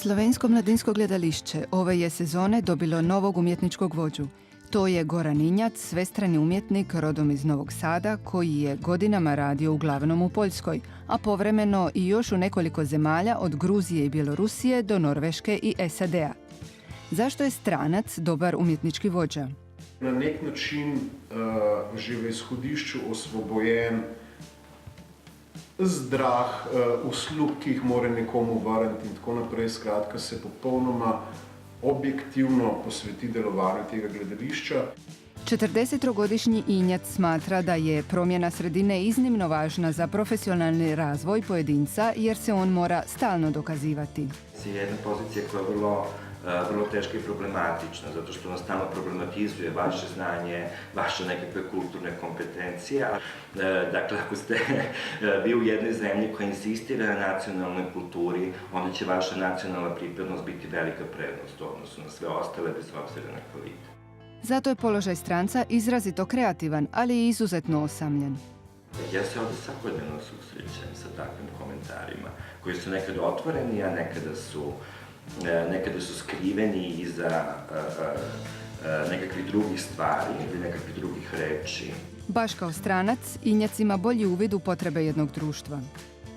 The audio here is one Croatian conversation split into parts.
Slovensko mladinsko gledališće ove je sezone dobilo novog umjetničkog vođu. To je Goran Injac, svestrani umjetnik rodom iz Novog Sada, koji je godinama radio uglavnom u Poljskoj, a povremeno i još u nekoliko zemalja od Gruzije i Bjelorusije do Norveške i SAD-a. Zašto je stranac dobar umjetnički vođa? Na nek način že v izhodišču osvobojen zdrah, uslug, ki jih mora nekomu vrniti in tako naprej. Skratka, se popolnoma objektivno posveti delovanju tega gledališča. 40-godišnji Injac smatra da je promjena sredine iznimno važna za profesionalni razvoj pojedinca jer se on mora stalno dokazivati. Jedna pozicija koja je vrlo teška i problematična, zato što nas stalno problematizuje vaše znanje, vaše nekakve kulturne kompetencije. Dakle, ako ste vi u jednoj zemlji koja insistira na nacionalnoj kulturi, onda će vaša nacionalna pripadnost biti velika prednost u odnosu na sve ostale, bez obzira na kvalitet. Zato je položaj stranca izrazito kreativan, ali i izuzetno osamljen. Ja se ovdje svakodnevno susrećem sa takvim komentarima, koji su nekada otvoreni, a nekada su skriveni iza nekakvih drugih stvari ili nekakvih drugih reči. Baš kao stranac, Injac ima bolji uvid u potrebe jednog društva.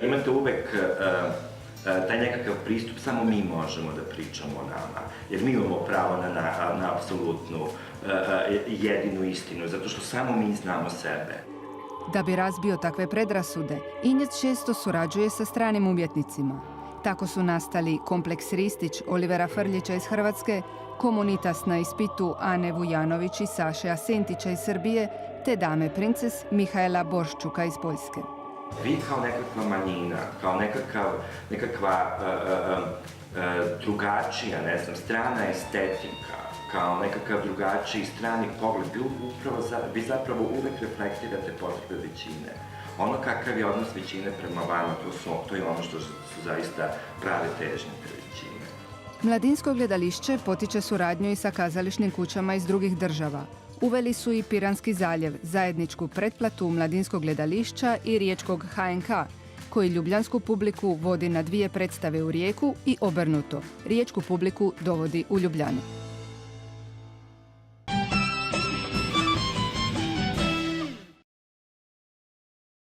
Imate uvek taj nekakav pristup, samo mi možemo da pričamo o nama, jer mi imamo pravo na apsolutnu jedinu istinu, zato što samo mi znamo sebe. Da bi razbio takve predrasude, Injac često surađuje sa stranim umjetnicima. Tako su nastali Kompleks Ristić Olivera Frljića iz Hrvatske, Komunitas na ispitu Ane Vujanović i Saše Asentića iz Srbije, te Dame princes Mihaela Borščuka iz Poljske. Vi kao nekakva manjina, kao nekakva drugačija, strana estetika, kao nekakav drugačiji strani pogled, vi zapravo uvek reflektirate potrebe većine. Ono kakav je odnos većine prema vama, to je ono što su zaista prave težnje te većine. Mladinsko gledališće potiče suradnju i sa kazališnim kućama iz drugih država. Uveli su i Piranski zaljev, zajedničku pretplatu Mladinskog gledališća i Riječkog HNK, koji ljubljansku publiku vodi na 2 predstave u Rijeku i obrnuto, riječku publiku dovodi u Ljubljanu.